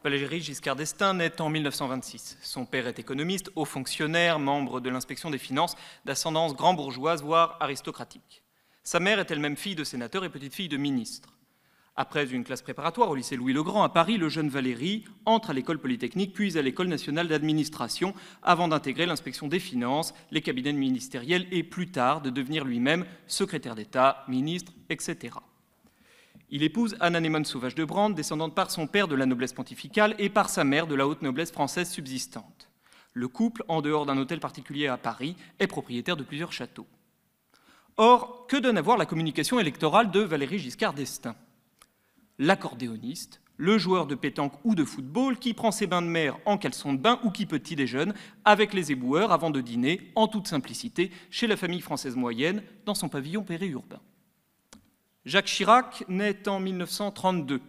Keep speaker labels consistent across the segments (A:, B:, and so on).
A: Valéry Giscard d'Estaing naît en 1926. Son père est économiste, haut fonctionnaire, membre de l'inspection des finances, d'ascendance grand-bourgeoise, voire aristocratique. Sa mère est elle-même fille de sénateur et petite-fille de ministre. Après une classe préparatoire au lycée Louis-le-Grand à Paris, le jeune Valéry entre à l'école polytechnique, puis à l'école nationale d'administration, avant d'intégrer l'inspection des finances, les cabinets ministériels et plus tard de devenir lui-même secrétaire d'État, ministre, etc. Il épouse Anne-Anémone Sauvage de Brande, descendante par son père de la noblesse pontificale et par sa mère de la haute noblesse française subsistante. Le couple, en dehors d'un hôtel particulier à Paris, est propriétaire de plusieurs châteaux. Or, que donne à voir la communication électorale de Valéry Giscard d'Estaing ? L'accordéoniste, le joueur de pétanque ou de football qui prend ses bains de mer en caleçon de bain ou qui petit déjeune avec les éboueurs avant de dîner, en toute simplicité, chez la famille française moyenne, dans son pavillon périurbain. Jacques Chirac naît en 1932.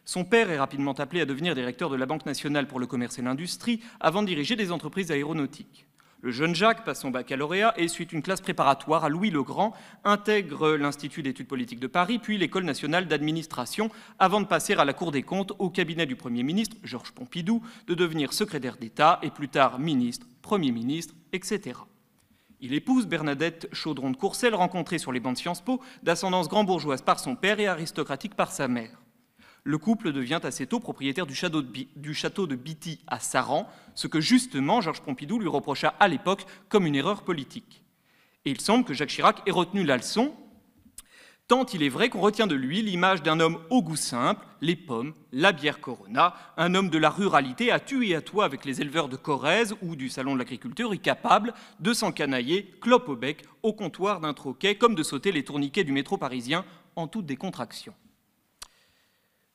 A: Son père est rapidement appelé à devenir directeur de la Banque nationale pour le commerce et l'industrie avant de diriger des entreprises aéronautiques. Le jeune Jacques passe son baccalauréat et suit une classe préparatoire à Louis-le-Grand, intègre l'Institut d'études politiques de Paris, puis l'École nationale d'administration, avant de passer à la Cour des comptes au cabinet du Premier ministre, Georges Pompidou, de devenir secrétaire d'État et plus tard ministre, Premier ministre, etc. Il épouse Bernadette Chaudron de Courcelles, rencontrée sur les bancs de Sciences Po, d'ascendance grand-bourgeoise par son père et aristocratique par sa mère. Le couple devient assez tôt propriétaire du château de Bitty à Saran, ce que justement Georges Pompidou lui reprocha à l'époque comme une erreur politique. Et il semble que Jacques Chirac ait retenu la leçon, tant il est vrai qu'on retient de lui l'image d'un homme au goût simple, les pommes, la bière Corona, un homme de la ruralité à tu et à toi avec les éleveurs de Corrèze ou du salon de l'agriculture et capable de s'encanailler, clope au bec, au comptoir d'un troquet, comme de sauter les tourniquets du métro parisien en toute décontraction.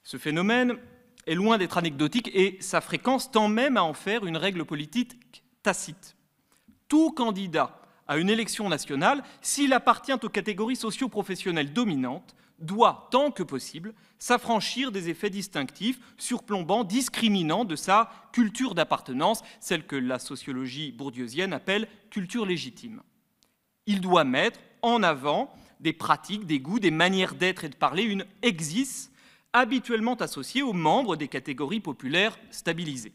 A: Ce phénomène est loin d'être anecdotique et sa fréquence tend même à en faire une règle politique tacite. Tout candidat à une élection nationale, s'il appartient aux catégories socio-professionnelles dominantes, doit, tant que possible, s'affranchir des effets distinctifs, surplombants, discriminants de sa culture d'appartenance, celle que la sociologie bourdieusienne appelle culture légitime. Il doit mettre en avant des pratiques, des goûts, des manières d'être et de parler, une exis habituellement associée aux membres des catégories populaires stabilisées.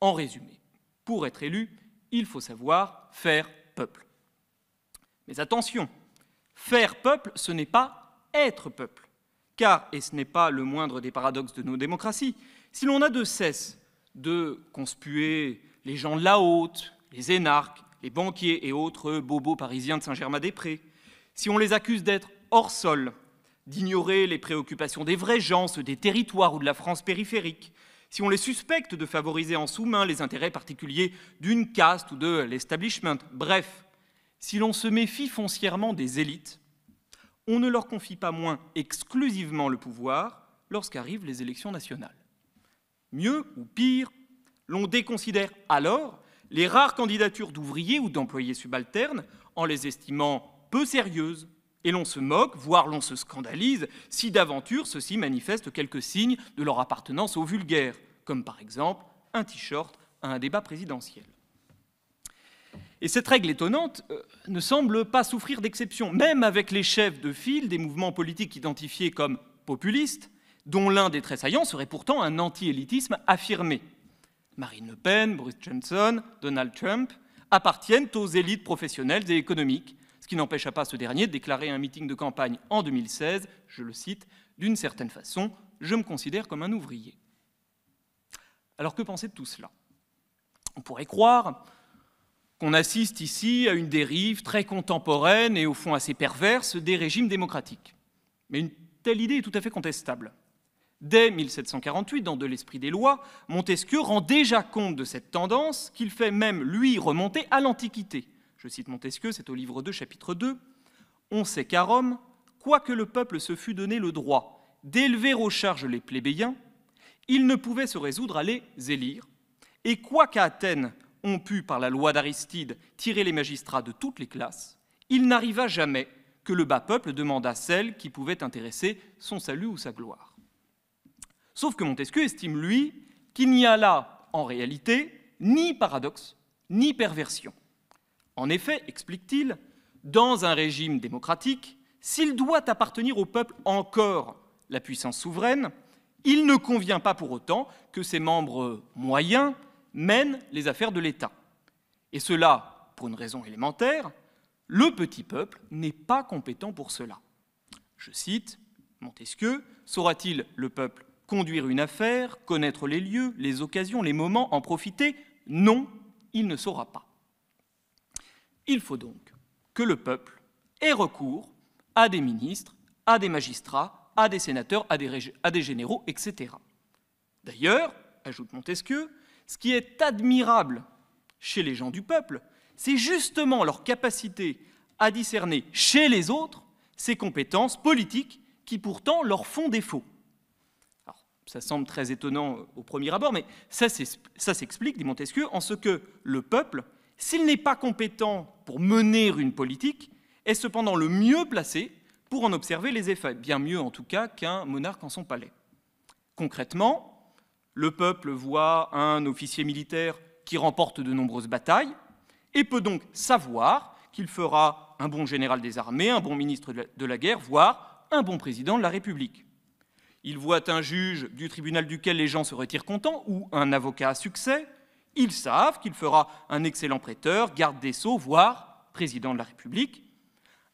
A: En résumé, pour être élu, il faut savoir faire peuple. Mais attention, faire peuple, ce n'est pas être peuple. Car, et ce n'est pas le moindre des paradoxes de nos démocraties, si l'on a de cesse de conspuer les gens de la haute, les énarques, les banquiers et autres bobos parisiens de Saint-Germain-des-Prés, si on les accuse d'être hors sol, d'ignorer les préoccupations des vrais gens, ceux des territoires ou de la France périphérique, si on les suspecte de favoriser en sous-main les intérêts particuliers d'une caste ou de l'establishment, bref, si l'on se méfie foncièrement des élites, on ne leur confie pas moins exclusivement le pouvoir lorsqu'arrivent les élections nationales. Mieux ou pire, l'on déconsidère alors les rares candidatures d'ouvriers ou d'employés subalternes en les estimant peu sérieuses, et l'on se moque, voire l'on se scandalise, si d'aventure ceux-ci manifestent quelques signes de leur appartenance au vulgaire, comme par exemple un t-shirt à un débat présidentiel. Et cette règle étonnante ne semble pas souffrir d'exception, même avec les chefs de file des mouvements politiques identifiés comme populistes, dont l'un des traits saillants serait pourtant un anti-élitisme affirmé. Marine Le Pen, Boris Johnson, Donald Trump appartiennent aux élites professionnelles et économiques, ce qui n'empêcha pas ce dernier de déclarer à un meeting de campagne en 2016, je le cite, « D'une certaine façon, je me considère comme un ouvrier ». Alors que penser de tout cela ? On pourrait croire qu'on assiste ici à une dérive très contemporaine et au fond assez perverse des régimes démocratiques. Mais une telle idée est tout à fait contestable. Dès 1748, dans De l'esprit des lois, Montesquieu rend déjà compte de cette tendance qu'il fait même, lui, remonter à l'Antiquité. Je cite Montesquieu, c'est au livre 2, chapitre 2. « On sait qu'à Rome, quoique le peuple se fût donné le droit d'élever aux charges les plébéiens, il ne pouvait se résoudre à les élire, et quoiqu'à Athènes, on put, par la loi d'Aristide, tirer les magistrats de toutes les classes, il n'arriva jamais que le bas peuple demandât celle qui pouvait intéresser son salut ou sa gloire. » Sauf que Montesquieu estime, lui, qu'il n'y a là, en réalité, ni paradoxe, ni perversion. En effet, explique-t-il, dans un régime démocratique, s'il doit appartenir au peuple encore la puissance souveraine, Il ne convient pas pour autant que ses membres moyens mènent les affaires de l'État. Et cela, pour une raison élémentaire, le petit peuple n'est pas compétent pour cela. Je cite Montesquieu, « Saura-t-il, le peuple, conduire une affaire, connaître les lieux, les occasions, les moments, en profiter? Non, il ne saura pas. » Il faut donc que le peuple ait recours à des ministres, à des magistrats, à des sénateurs, à des généraux, etc. D'ailleurs, ajoute Montesquieu, ce qui est admirable chez les gens du peuple, c'est justement leur capacité à discerner chez les autres ces compétences politiques qui pourtant leur font défaut. Alors, ça semble très étonnant au premier abord, mais ça s'explique, dit Montesquieu, en ce que le peuple, s'il n'est pas compétent pour mener une politique, est cependant le mieux placé pour en observer les effets, bien mieux en tout cas qu'un monarque en son palais. Concrètement, le peuple voit un officier militaire qui remporte de nombreuses batailles et peut donc savoir qu'il fera un bon général des armées, un bon ministre de la guerre, voire un bon président de la République. Il voit un juge du tribunal duquel les gens se retirent contents ou un avocat à succès. Ils savent qu'il fera un excellent prêteur, garde des sceaux, voire président de la République.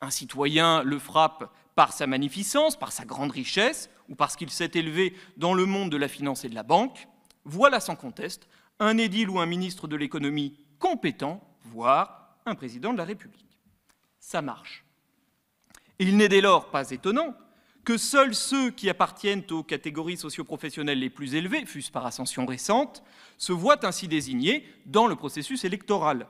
A: Un citoyen le frappe par sa magnificence, par sa grande richesse, ou parce qu'il s'est élevé dans le monde de la finance et de la banque. Voilà sans conteste un édile ou un ministre de l'économie compétent, voire un président de la République. Ça marche. Et il n'est dès lors pas étonnant que seuls ceux qui appartiennent aux catégories socio-professionnelles les plus élevées, fût-ce par ascension récente, se voient ainsi désignés dans le processus électoral.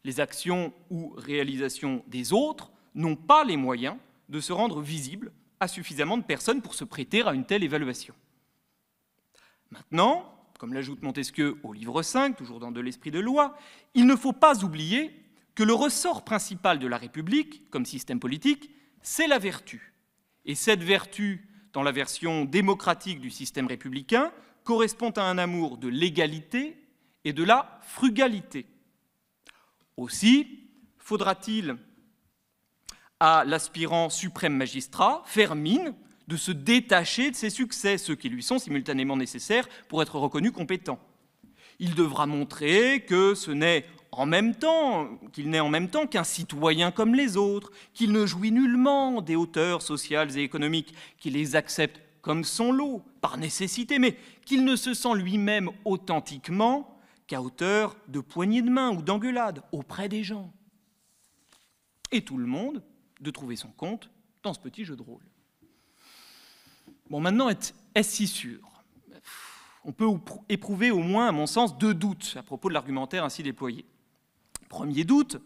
A: Les actions ou réalisations des autres n'ont pas les moyens de se rendre visibles à suffisamment de personnes pour se prêter à une telle évaluation. Maintenant, comme l'ajoute Montesquieu au livre 5, toujours dans De l'esprit de loi, il ne faut pas oublier que le ressort principal de la République, comme système politique, c'est la vertu. Et cette vertu, dans la version démocratique du système républicain, correspond à un amour de l'égalité et de la frugalité. Aussi, faudra-t-il à l'aspirant suprême magistrat faire mine de se détacher de ses succès, ceux qui lui sont simultanément nécessaires pour être reconnu compétent. Il devra montrer que qu'il n'est en même temps qu'un citoyen comme les autres, qu'il ne jouit nullement des hauteurs sociales et économiques, qu'il les accepte comme son lot, par nécessité, mais qu'il ne se sent lui-même authentiquement qu'à hauteur de poignées de main ou d'engueulade auprès des gens. Et tout le monde de trouver son compte dans ce petit jeu de rôle. Bon, maintenant, est-ce si sûr? On peut éprouver au moins, à mon sens, deux doutes à propos de l'argumentaire ainsi déployé. Premier doute,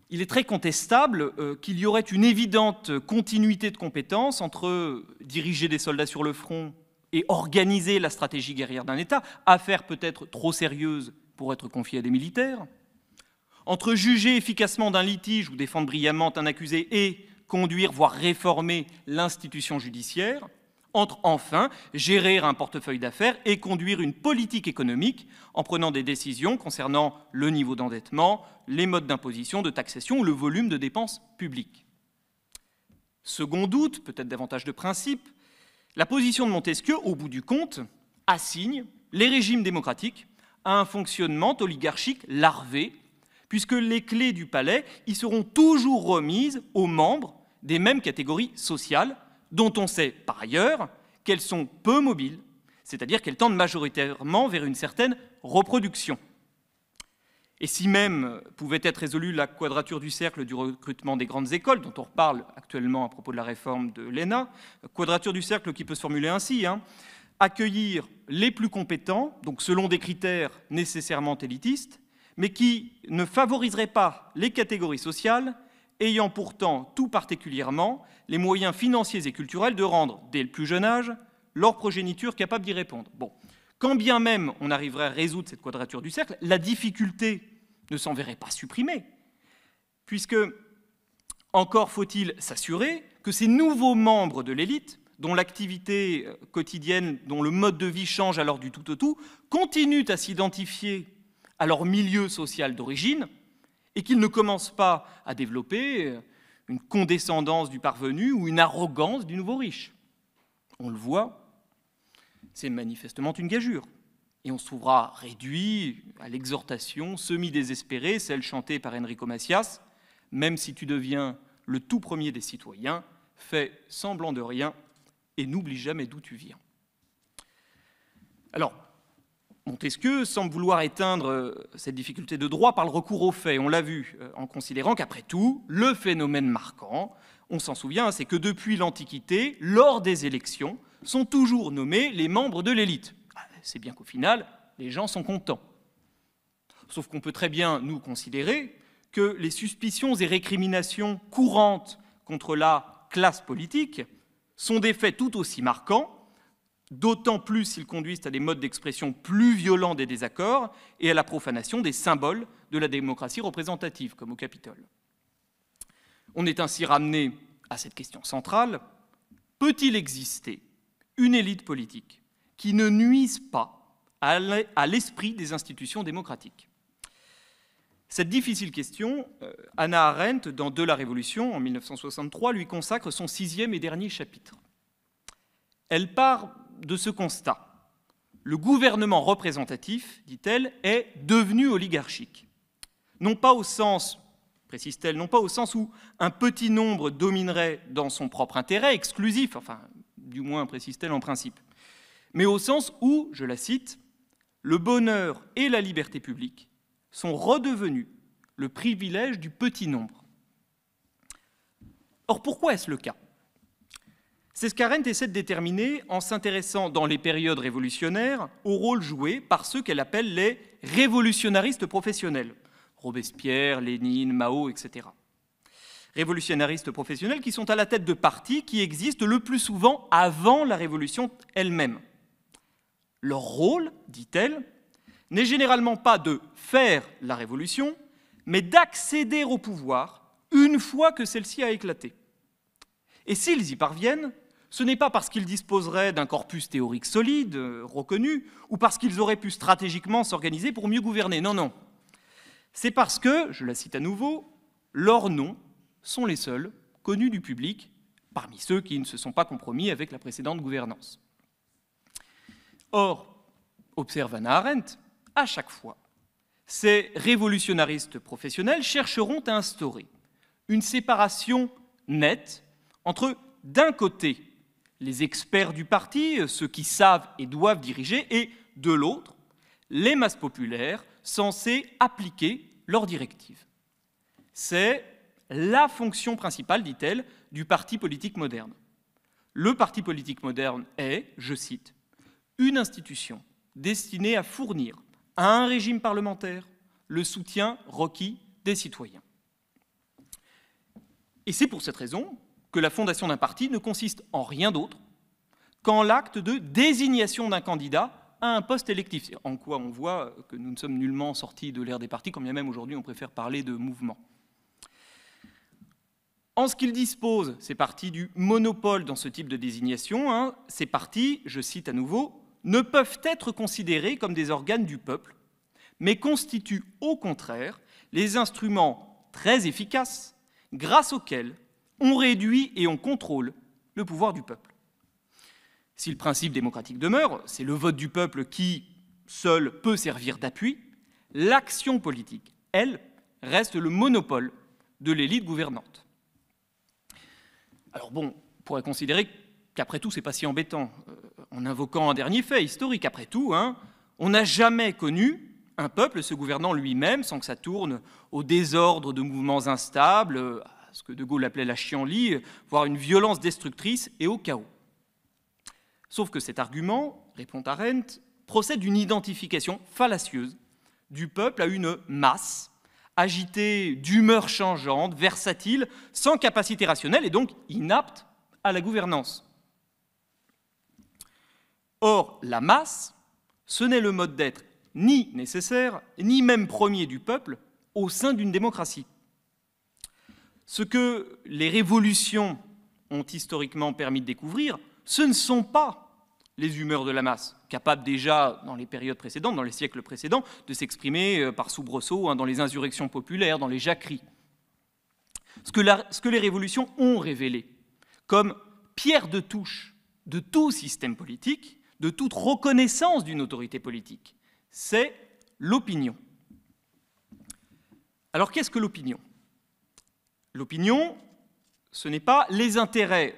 A: il est très contestable qu'il y aurait une évidente continuité de compétences entre diriger des soldats sur le front et organiser la stratégie guerrière d'un État, affaire peut-être trop sérieuse pour être confiée à des militaires, entre juger efficacement d'un litige ou défendre brillamment un accusé et conduire, voire réformer l'institution judiciaire, entre enfin gérer un portefeuille d'affaires et conduire une politique économique en prenant des décisions concernant le niveau d'endettement, les modes d'imposition, de taxation ou le volume de dépenses publiques. Second doute, peut-être davantage de principe, la position de Montesquieu, au bout du compte, assigne les régimes démocratiques à un fonctionnement oligarchique larvé, puisque les clés du palais y seront toujours remises aux membres des mêmes catégories sociales, dont on sait par ailleurs qu'elles sont peu mobiles, c'est-à-dire qu'elles tendent majoritairement vers une certaine reproduction. Et si même pouvait être résolue la quadrature du cercle du recrutement des grandes écoles, dont on reparle actuellement à propos de la réforme de l'ENA, quadrature du cercle qui peut se formuler ainsi, accueillir les plus compétents, donc selon des critères nécessairement élitistes, mais qui ne favoriseraient pas les catégories sociales, ayant pourtant tout particulièrement les moyens financiers et culturels de rendre, dès le plus jeune âge, leur progéniture capable d'y répondre. Bon, quand bien même on arriverait à résoudre cette quadrature du cercle, la difficulté ne s'en verrait pas supprimée, puisque encore faut-il s'assurer que ces nouveaux membres de l'élite, dont l'activité quotidienne, dont le mode de vie change alors du tout au tout, continuent à s'identifier à leur milieu social d'origine et qu'ils ne commencent pas à développer une condescendance du parvenu ou une arrogance du nouveau riche. On le voit, C'est manifestement une gageure. Et on se trouvera réduit à l'exhortation semi-désespérée, celle chantée par Enrico Macias, « Même si tu deviens le tout premier des citoyens, fais semblant de rien et n'oublie jamais d'où tu viens. » Alors, Montesquieu semble vouloir éteindre cette difficulté de droit par le recours aux faits. On l'a vu, en considérant qu'après tout, le phénomène marquant, on s'en souvient, c'est que depuis l'Antiquité, lors des élections, sont toujours nommés les membres de l'élite. C'est bien qu'au final, les gens sont contents. Sauf qu'on peut très bien nous considérer que les suspicions et récriminations courantes contre la classe politique sont des faits tout aussi marquants, d'autant plus s'ils conduisent à des modes d'expression plus violents des désaccords et à la profanation des symboles de la démocratie représentative, comme au Capitole. On est ainsi ramené à cette question centrale, peut-il exister une élite politique qui ne nuise pas à l'esprit des institutions démocratiques? Cette difficile question, Hannah Arendt, dans De la Révolution, en 1963, lui consacre son 6e et dernier chapitre. Elle part de ce constat. Le gouvernement représentatif, dit-elle, est devenu oligarchique. Non pas au sens, précise-t-elle, non pas au sens où un petit nombre dominerait dans son propre intérêt exclusif, enfin, du moins, précise-t-elle, en principe, mais au sens où, je la cite, « le bonheur et la liberté publique sont redevenus le privilège du petit nombre. » Or, pourquoi est-ce le cas? C'est ce qu'Arendt essaie de déterminer en s'intéressant, dans les périodes révolutionnaires, au rôle joué par ceux qu'elle appelle les révolutionnaristes professionnels, Robespierre, Lénine, Mao, etc. Révolutionnaristes professionnels qui sont à la tête de partis qui existent le plus souvent avant la Révolution elle-même. Leur rôle, dit-elle, n'est généralement pas de faire la révolution, mais d'accéder au pouvoir une fois que celle-ci a éclaté. Et s'ils y parviennent, ce n'est pas parce qu'ils disposeraient d'un corpus théorique solide, reconnu, ou parce qu'ils auraient pu stratégiquement s'organiser pour mieux gouverner. Non, non. C'est parce que, je la cite à nouveau, leurs noms sont les seuls connus du public parmi ceux qui ne se sont pas compromis avec la précédente gouvernance. Or, observe Hannah Arendt, à chaque fois, ces révolutionnaristes professionnels chercheront à instaurer une séparation nette entre, d'un côté, les experts du parti, ceux qui savent et doivent diriger, et, de l'autre, les masses populaires censées appliquer leurs directives. C'est la fonction principale, dit-elle, du parti politique moderne. Le parti politique moderne est, je cite, une institution destinée à fournir à un régime parlementaire le soutien requis des citoyens. Et c'est pour cette raison que la fondation d'un parti ne consiste en rien d'autre qu'en l'acte de désignation d'un candidat à un poste électif, en quoi on voit que nous ne sommes nullement sortis de l'ère des partis, quand bien même aujourd'hui on préfère parler de mouvement. En ce qu'ils disposent, ces partis, du monopole dans ce type de désignation, ces partis, je cite à nouveau, ne peuvent être considérés comme des organes du peuple, mais constituent au contraire les instruments très efficaces grâce auxquels on réduit et on contrôle le pouvoir du peuple. Si le principe démocratique demeure, c'est le vote du peuple qui, seul, peut servir d'appui, l'action politique, elle, reste le monopole de l'élite gouvernante. Alors bon, on pourrait considérer qu'après tout, c'est pas si embêtant. En invoquant un dernier fait historique, après tout, on n'a jamais connu un peuple se gouvernant lui-même sans que ça tourne au désordre de mouvements instables, à ce que De Gaulle appelait la chienlit, voire une violence destructrice et au chaos. Sauf que cet argument, répond Arendt, procède d'une identification fallacieuse du peuple à une masse agitée d'humeurs changeantes, versatile, sans capacité rationnelle et donc inapte à la gouvernance. Or, la masse, ce n'est le mode d'être ni nécessaire, ni même premier du peuple au sein d'une démocratie. Ce que les révolutions ont historiquement permis de découvrir, ce ne sont pas les humeurs de la masse, capables déjà, dans les périodes précédentes, dans les siècles précédents, de s'exprimer par soubresaut dans les insurrections populaires, dans les jacqueries. Ce que les révolutions ont révélé comme pierre de touche de tout système politique, de toute reconnaissance d'une autorité politique. C'est l'opinion. Alors qu'est-ce que l'opinion? L'opinion, ce n'est pas les intérêts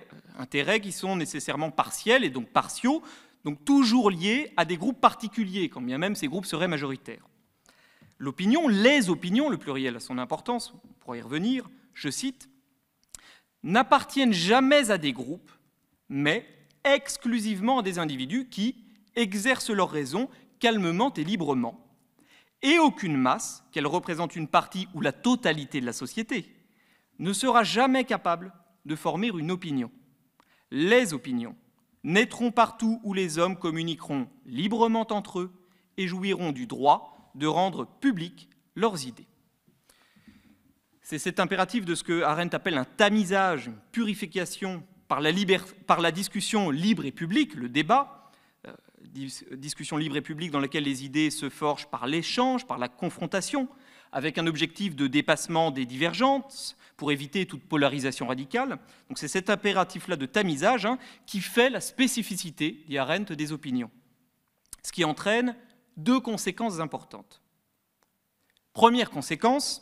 A: qui sont nécessairement partiels et donc partiaux, donc toujours liés à des groupes particuliers, quand bien même ces groupes seraient majoritaires. L'opinion, les opinions, le pluriel a son importance, on pourra y revenir, je cite, « n'appartiennent jamais à des groupes, mais exclusivement à des individus qui exercent leur raison calmement et librement, et aucune masse, qu'elle représente une partie ou la totalité de la société, ne sera jamais capable de former une opinion. Les opinions naîtront partout où les hommes communiqueront librement entre eux et jouiront du droit de rendre publiques leurs idées. » C'est cet impératif de ce que Arendt appelle un tamisage, une purification par la discussion libre et publique, le débat, discussion libre et publique dans laquelle les idées se forgent par l'échange, par la confrontation, avec un objectif de dépassement des divergences, pour éviter toute polarisation radicale. Donc c'est cet impératif-là de tamisage qui fait la spécificité, dit Arendt, des opinions. Ce qui entraîne deux conséquences importantes. Première conséquence,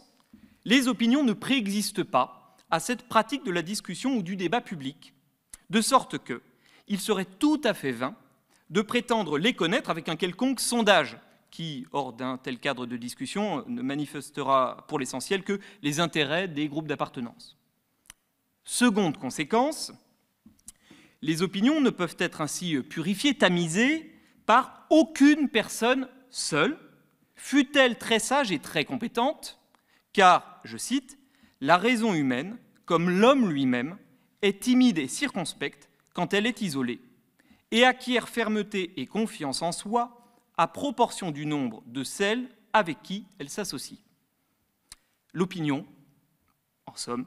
A: les opinions ne préexistent pas à cette pratique de la discussion ou du débat public, de sorte qu'il serait tout à fait vain de prétendre les connaître avec un quelconque sondage qui, hors d'un tel cadre de discussion, ne manifestera pour l'essentiel que les intérêts des groupes d'appartenance. Seconde conséquence, les opinions ne peuvent être ainsi purifiées, tamisées par aucune personne seule, fût-elle très sage et très compétente, car, je cite, « la raison humaine, comme l'homme lui-même, est timide et circonspecte quand elle est isolée, et acquiert fermeté et confiance en soi à proportion du nombre de celles avec qui elle s'associe. » L'opinion, en somme,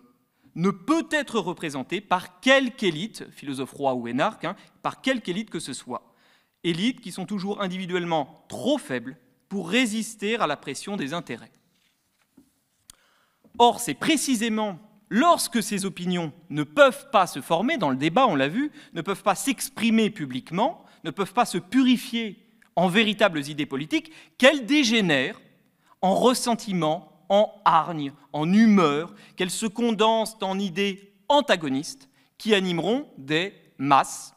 A: ne peut être représentée par quelque élite, philosophe roi ou énarque, par quelque élite que ce soit, élites qui sont toujours individuellement trop faibles pour résister à la pression des intérêts. Or, c'est précisément lorsque ces opinions ne peuvent pas se former, dans le débat, on l'a vu, ne peuvent pas s'exprimer publiquement, ne peuvent pas se purifier en véritables idées politiques, qu'elles dégénèrent en ressentiment, en hargne, en humeur, qu'elles se condensent en idées antagonistes qui animeront des masses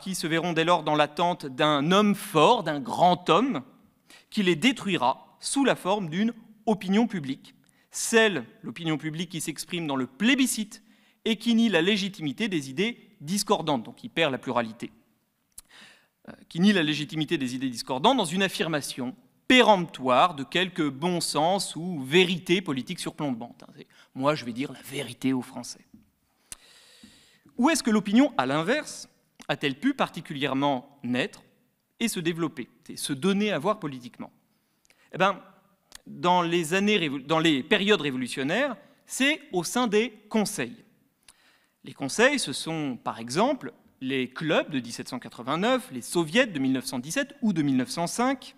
A: qui se verront dès lors dans l'attente d'un homme fort, d'un grand homme, qui les détruira sous la forme d'une opinion publique. L'opinion publique qui s'exprime dans le plébiscite et qui nie la légitimité des idées discordantes, donc qui perd la pluralité, qui nie la légitimité des idées discordantes dans une affirmation péremptoire de quelque bon sens ou vérité politique surplombante. Moi, je vais dire la vérité aux Français. Où est-ce que l'opinion, à l'inverse, a-t-elle pu particulièrement naître et se développer, et se donner à voir politiquement? Eh bien, dans les périodes révolutionnaires, c'est au sein des conseils. Les conseils, ce sont par exemple les clubs de 1789, les soviets de 1917 ou de 1905.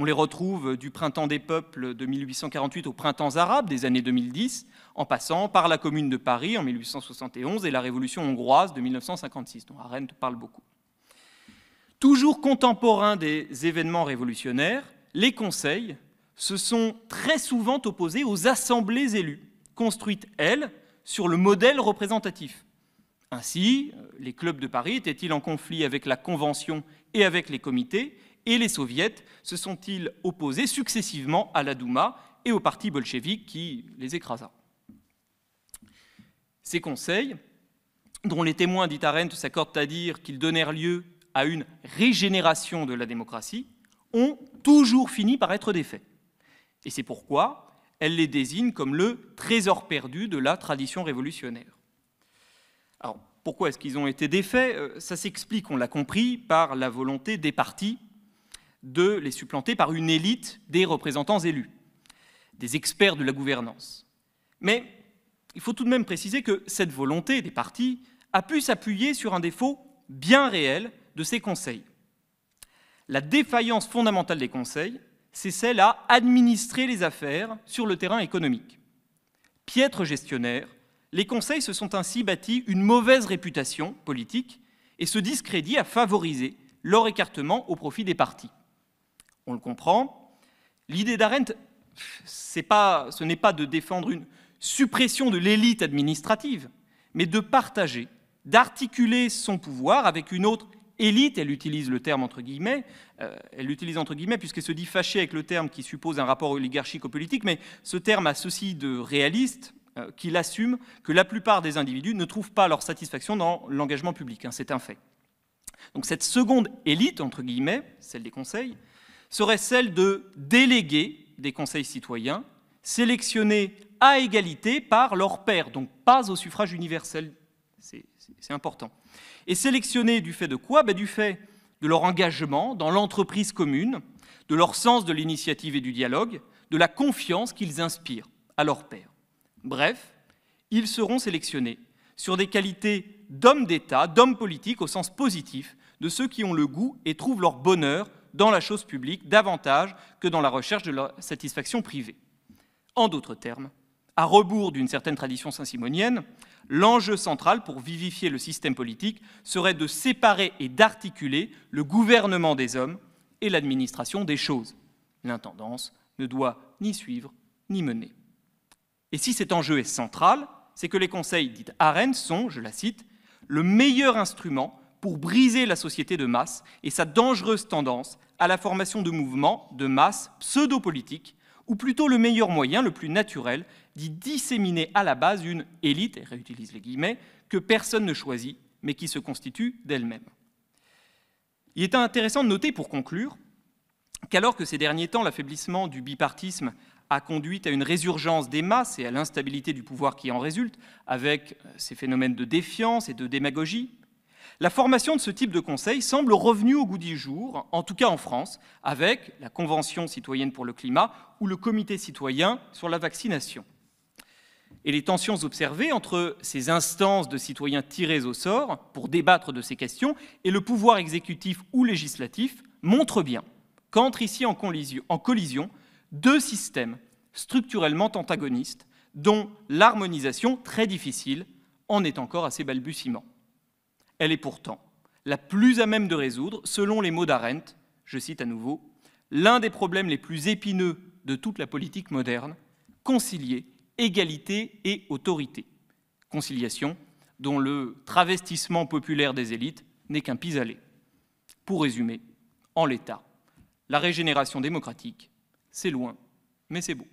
A: On les retrouve du printemps des peuples de 1848 au printemps arabe des années 2010, en passant par la Commune de Paris en 1871 et la Révolution hongroise de 1956, dont Arendt parle beaucoup. Toujours contemporains des événements révolutionnaires, les conseils se sont très souvent opposés aux assemblées élues, construites, elles, sur le modèle représentatif. Ainsi, les clubs de Paris étaient-ils en conflit avec la Convention et avec les comités, et les soviets se sont-ils opposés successivement à la Douma et au parti bolchevique qui les écrasa. Ces conseils, dont les témoins, dit Arendt, s'accordent à dire qu'ils donnèrent lieu à une régénération de la démocratie, ont toujours fini par être défaits. Et c'est pourquoi elle les désigne comme le trésor perdu de la tradition révolutionnaire. Alors, pourquoi est-ce qu'ils ont été défaits? Ça s'explique, on l'a compris, par la volonté des partis de les supplanter par une élite des représentants élus, des experts de la gouvernance. Mais il faut tout de même préciser que cette volonté des partis a pu s'appuyer sur un défaut bien réel de ces conseils. La défaillance fondamentale des conseils, c'est celle à administrer les affaires sur le terrain économique. Piètres gestionnaires, les conseils se sont ainsi bâtis une mauvaise réputation politique Et ce discrédit a favorisé leur écartement au profit des partis. On le comprend, l'idée d'Arendt, ce n'est pas de défendre une suppression de l'élite administrative, mais de partager, d'articuler son pouvoir avec une autre élite, elle utilise le terme entre guillemets, puisqu'elle se dit fâchée avec le terme qui suppose un rapport oligarchico-politique, mais ce terme a ceci de réaliste qu'il assume que la plupart des individus ne trouvent pas leur satisfaction dans l'engagement public, c'est un fait. Donc cette seconde élite, entre guillemets, celle des conseils, serait celle de délégués des conseils citoyens, sélectionnés à égalité par leurs pairs, donc pas au suffrage universel, c'est important. Et sélectionnés du fait de quoi? Du fait de leur engagement dans l'entreprise commune, de leur sens de l'initiative et du dialogue, de la confiance qu'ils inspirent à leurs pairs. Bref, ils seront sélectionnés sur des qualités d'hommes d'État, d'hommes politiques au sens positif, de ceux qui ont le goût et trouvent leur bonheur dans la chose publique davantage que dans la recherche de la satisfaction privée. En d'autres termes, à rebours d'une certaine tradition saint-simonienne, l'enjeu central pour vivifier le système politique serait de séparer et d'articuler le gouvernement des hommes et l'administration des choses. L'intendance ne doit ni suivre ni mener. Et si cet enjeu est central, c'est que les conseils, dit Arendt, sont, je la cite, le meilleur instrument pour briser la société de masse et sa dangereuse tendance à la formation de mouvements de masse pseudo-politiques, ou plutôt le meilleur moyen, le plus naturel, d'y disséminer à la base une élite, et réutilise les guillemets, que personne ne choisit, mais qui se constitue d'elle-même. Il est intéressant de noter, pour conclure, qu'alors que ces derniers temps, l'affaiblissement du bipartisme a conduit à une résurgence des masses et à l'instabilité du pouvoir qui en résulte, avec ces phénomènes de défiance et de démagogie, la formation de ce type de conseil semble revenue au goût du jour, en tout cas en France, avec la Convention citoyenne pour le climat ou le Comité citoyen sur la vaccination. Et les tensions observées entre ces instances de citoyens tirés au sort pour débattre de ces questions et le pouvoir exécutif ou législatif montrent bien qu'entrent ici en collision deux systèmes structurellement antagonistes dont l'harmonisation, très difficile, en est encore à ses balbutiements. Elle est pourtant la plus à même de résoudre, selon les mots d'Arendt, je cite à nouveau, « l'un des problèmes les plus épineux de toute la politique moderne, concilier égalité et autorité ». Conciliation dont le travestissement populaire des élites n'est qu'un pis-aller. Pour résumer, en l'état, la régénération démocratique, c'est loin, mais c'est beau.